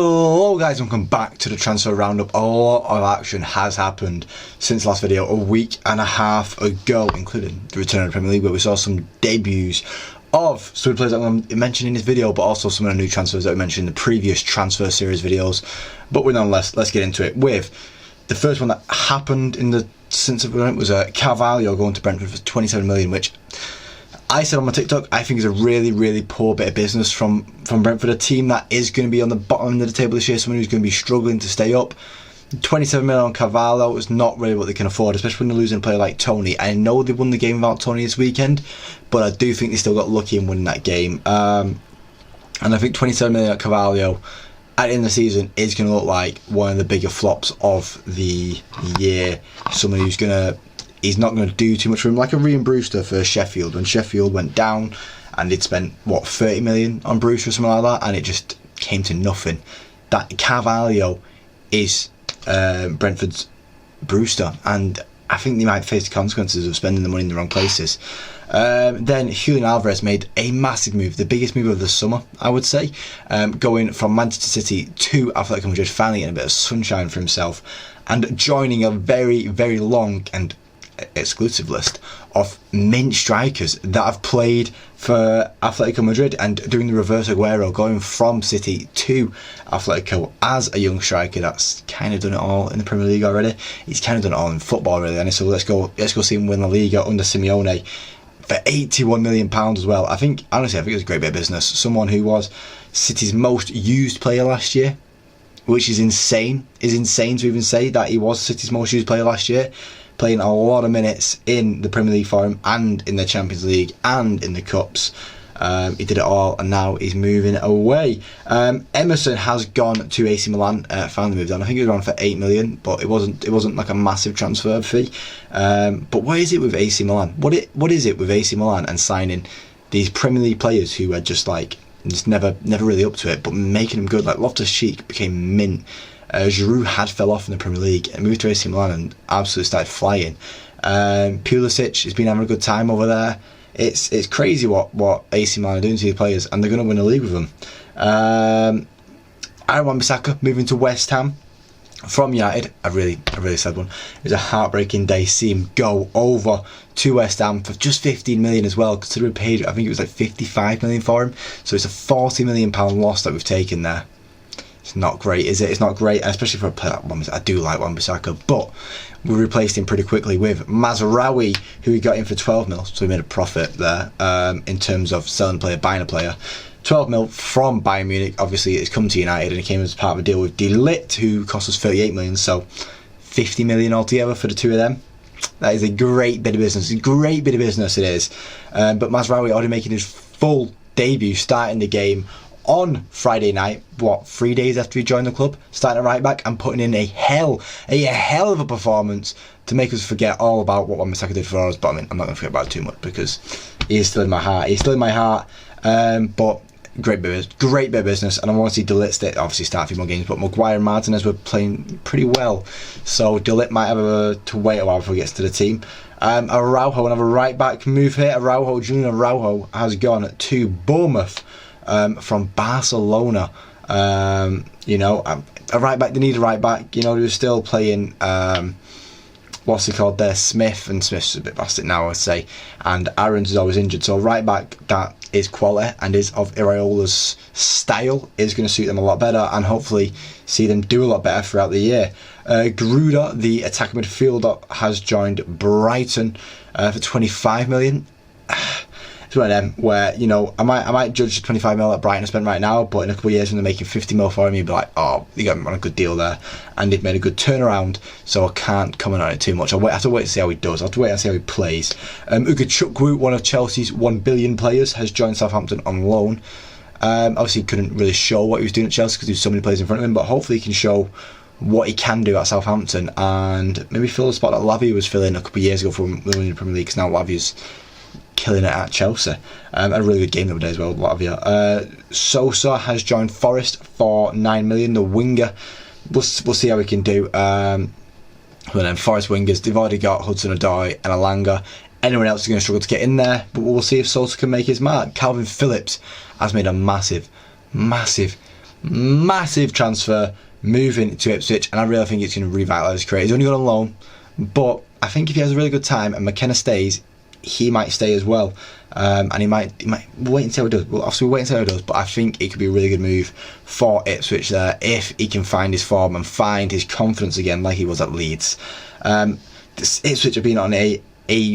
Hello guys, welcome back to the Transfer Roundup. A lot of action has happened since last video, a week and a half ago, including the return of the Premier League, where we saw some debuts of some players that I mentioned in this video, but also some of the new transfers that we mentioned in the previous transfer series videos. But nonetheless, let's get into it with the first one that happened in the since it was Carvalho going to Brentford for 27 million, which I said on my TikTok, I think is a really poor bit of business from Brentford, a team that is going to be on the bottom end of the table this year, someone who's going to be struggling to stay up. 27 million on Carvalho is not really what they can afford, especially when they're losing a player like Tony. I know they won the game without Tony this weekend, but I do think they still got lucky in winning that game. And I think 27 million at Carvalho at the end of the season is going to look like one of the bigger flops of the year. Someone who's he's not going to do too much for him, like a Ryan Brewster for Sheffield. When Sheffield went down and they'd spent, 30 million on Brewster or something like that, and it just came to nothing. That Carvalho is Brentford's Brewster, and I think they might face the consequences of spending the money in the wrong places. Then Julian Alvarez made a massive move, the biggest move of the summer, I would say, going from Manchester City to Athletic Madrid, finally getting a bit of sunshine for himself, and joining a very long and exclusive list of mint strikers that have played for Atletico Madrid, and doing the reverse Aguero, going from City to Atletico as a young striker that's kind of done it all in the Premier League already. He's kind of done it all in football really, and so let's go see him win La Liga under Simeone for £81 million as well. Honestly, I think it's a great bit of business. Someone who was City's most used player last year, which is insane. Is insane to even say that he was City's most used player last year, playing a lot of minutes in the Premier League for him, and in the Champions League, and in the Cups. He did it all, and now he's moving away. Emerson has gone to AC Milan, finally moved on. I think he was on for 8 million, but it wasn't like a massive transfer fee. But what is it with AC Milan? What is it with AC Milan and signing these Premier League players who are just never really up to it, but making them good? Like Loftus-Cheek became mint. Giroud had fell off in the Premier League and moved to AC Milan and absolutely started flying. Pulisic has been having a good time over there. It's crazy what AC Milan are doing to these players, and they're going to win a league with them. Aaron Wan-Bissaka moving to West Ham from United, a really sad one. It was a heartbreaking day to see him go over to West Ham for just 15 million as well, considering we paid, I think it was like 55 million for him. So it's a 40 million pound loss that we've taken there. It's not great, is it? It's not great, especially for a player like Wan-Bissaka. I do like Wan-Bissaka, but we replaced him pretty quickly with Mazraoui, who we got in for 12 mil, so we made a profit there in terms of selling a player, buying a player. 12 mil from Bayern Munich. Obviously, it's come to United, and it came as part of a deal with De Ligt, who cost us 38 million, so 50 million altogether for the two of them. That is a great bit of business. A great bit of business it is. But Mazraoui already making his full debut, starting the game on Friday night, 3 days after he joined the club, starting at right back and putting in a hell of a performance to make us forget all about what Wan-Bissaka did for us. But I mean, I'm not going to forget about it too much because he is still in my heart. But great bit of business, and I want to see De Ligt obviously start a few more games, but Maguire and Martinez were playing pretty well, so De Ligt might have to wait a while before he gets to the team. Araujo, another right back move here. Julian Araujo has gone to Bournemouth from Barcelona. A right back, they need a right back. They were still playing what's he called there, Smith, and Smith's a bit past it now, I'd say, and Aarons is always injured, so right back that is quality and is of Iraola's style is going to suit them a lot better, and hopefully see them do a lot better throughout the year. Gruda, the attacking midfielder, has joined Brighton for 25 million. It's one of them where, I might judge the 25 mil that Brighton have spent right now, but in a couple of years when they're making 50 mil for him, you'd be like, oh, you got him on a good deal there, and they've made a good turnaround, so I can't comment on it too much. I have to wait to see how he does. I have to wait and see how he plays. Ugachukwu, one of Chelsea's 1 billion players, has joined Southampton on loan. Obviously he couldn't really show what he was doing at Chelsea because there was so many players in front of him, but hopefully he can show what he can do at Southampton and maybe fill the spot that Lavia was filling a couple of years ago for winning the Premier League, because now Lavia's killing it at Chelsea. A really good game the other day as well, Latvia. Sosa has joined Forest for 9 million, the winger. We'll see how we can do. But then Forest wingers, they've already got Hudson-Odoi and Alanga. Anyone else is going to struggle to get in there, but we'll see if Sosa can make his mark. Calvin Phillips has made a massive massive transfer, moving to Ipswich, and I really think it's going to revitalise his career. He's only got on loan, but I think if he has a really good time and McKenna stays, he might stay as well. And he might wait and see how he does. Well, obviously we'll wait and see how he does, but I think it could be a really good move for Ipswich there if he can find his form and find his confidence again like he was at Leeds. Ipswich have been on a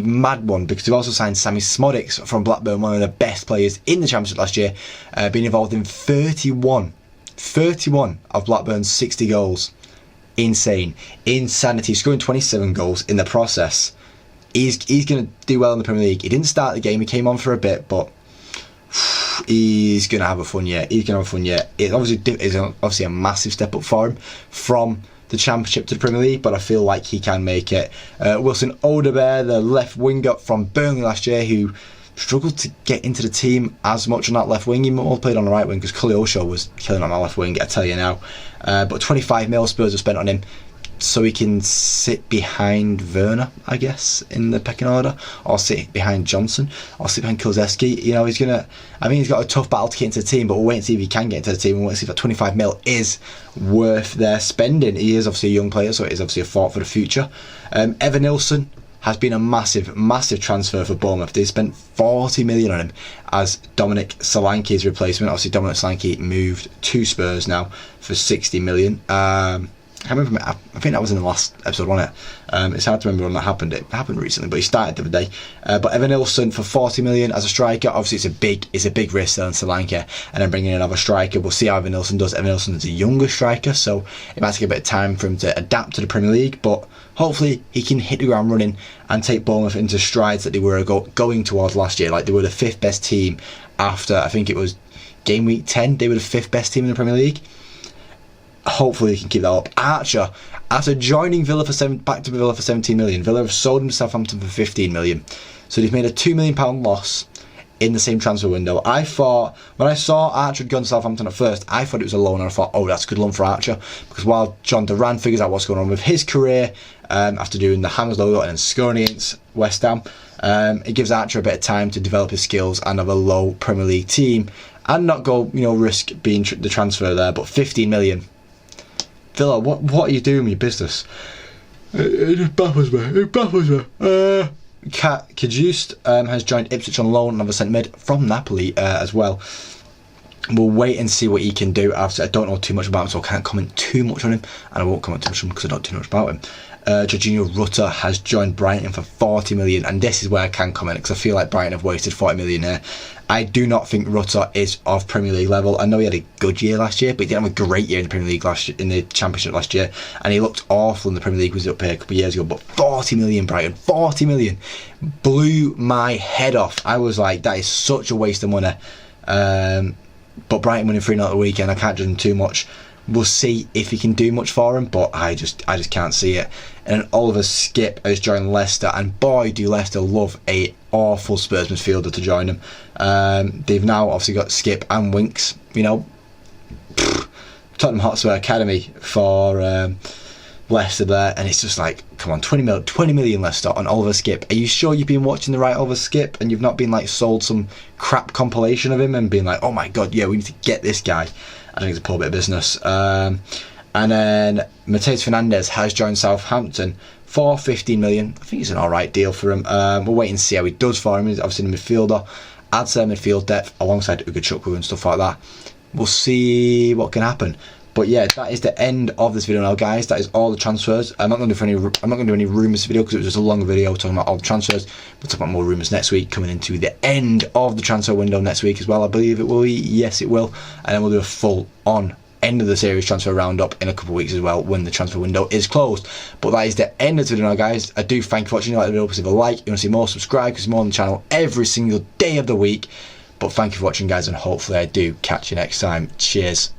mad one because they've also signed Sammy Smodics from Blackburn, one of the best players in the Championship last year, being involved in 31 of Blackburn's 60 goals. Insane. Insanity. Scoring 27 goals in the process. He's going to do well in the Premier League. He didn't start the game, he came on for a bit, but he's going to have a fun year. It's obviously a massive step up for him from the Championship to the Premier League, but I feel like he can make it. Wilson Odebear, the left winger from Burnley last year, who struggled to get into the team as much on that left wing. He more played on the right wing because Cully Oshaw was killing on that left wing, I tell you now. But 25 mil Spurs have spent on him, so he can sit behind Werner, I guess, in the pecking order, or sit behind Johnson, or sit behind Kulusevski. You know, he's got a tough battle to get into the team, but we'll wait and see if he can get into the team, and we'll wait and see if that 25 mil is worth their spending. He is obviously a young player, so it is obviously a thought for the future. Evan Nilsson has been a massive transfer for Bournemouth. They spent 40 million on him as Dominic Solanke's replacement. Obviously, Dominic Solanke moved to Spurs now for 60 million. I remember. I think that was in the last episode, wasn't it? It's hard to remember when that happened. It happened recently, but he started the other day. But Evan Nilsson for 40 million as a striker. Obviously, it's a big risk selling Solanke and then bringing in another striker. We'll see how Evan Nilsson does. Evan Nilsson is a younger striker, so it might take a bit of time for him to adapt to the Premier League. But hopefully, he can hit the ground running and take Bournemouth into strides that they were going towards last year. Like they were the 5th best team after, I think it was game week 10. They were the 5th best team in the Premier League. Hopefully he can keep that up. Archer, after joining back to Villa for 17 million, Villa have sold him to Southampton for 15 million. So they've made a £2 million loss in the same transfer window. I thought, when I saw Archer had gone to Southampton at first, I thought it was a loan, and I thought, oh, that's a good loan for Archer, because while John Duran figures out what's going on with his career, after doing the Hammers logo and then scoring against West Ham, it gives Archer a bit of time to develop his skills and have a low Premier League team, and not go, risk being the transfer there. But 15 million. Villa, what are you doing with your business? It just baffles me. Kat Kajust has joined Ipswich on loan, another centre mid from Napoli as well. We'll wait and see what he can do. I don't know too much about him, so I can't comment too much on him, and I won't comment too much on him because I don't know too much about him. Jorginho Rutter has joined Brighton for 40 million, and this is where I can comment because I feel like Brighton have wasted 40 million here. I do not think Rutter is of Premier League level. I know he had a good year last year, but he didn't have a great year in the Premier League in the Championship last year, and he looked awful in the Premier League. Was up here a couple of years ago, but 40 million Brighton, 40 million blew my head off. I was like, that is such a waste of money. But Brighton winning 3-0 at the weekend, I can't judge him too much. We'll see if he can do much for him, but I just can't see it. And then Oliver Skipp has joined Leicester, and boy, do Leicester love a awful Spurs midfielder to join them. They've now obviously got Skipp and Winks. Tottenham Hotspur Academy for Leicester there, and it's just like, come on, 20 million Leicester on Oliver Skipp. Are you sure you've been watching the right Oliver Skipp and you've not been like sold some crap compilation of him and been like, oh my god, yeah, we need to get this guy? I think it's a poor bit of business. And then Mateus Fernandes has joined Southampton for 15 million. I think it's an alright deal for him. We'll wait and see how he does for him. He's obviously a midfielder, adds their midfield depth alongside Ugochukwu and stuff like that. We'll see what can happen. But yeah, that is the end of this video now, guys. That is all the transfers. I'm not going to do any rumours video because it was just a long video talking about all the transfers. We'll talk about more rumours next week, coming into the end of the transfer window next week as well. I believe it will be. Yes, it will. And then we'll do a full-on end of the series transfer roundup in a couple of weeks as well when the transfer window is closed. But that is the end of the video now, guys. I do thank you for watching. If you like the video, please leave a like. You want to see more, subscribe, because there's more on the channel every single day of the week. But thank you for watching, guys, and hopefully I do catch you next time. Cheers.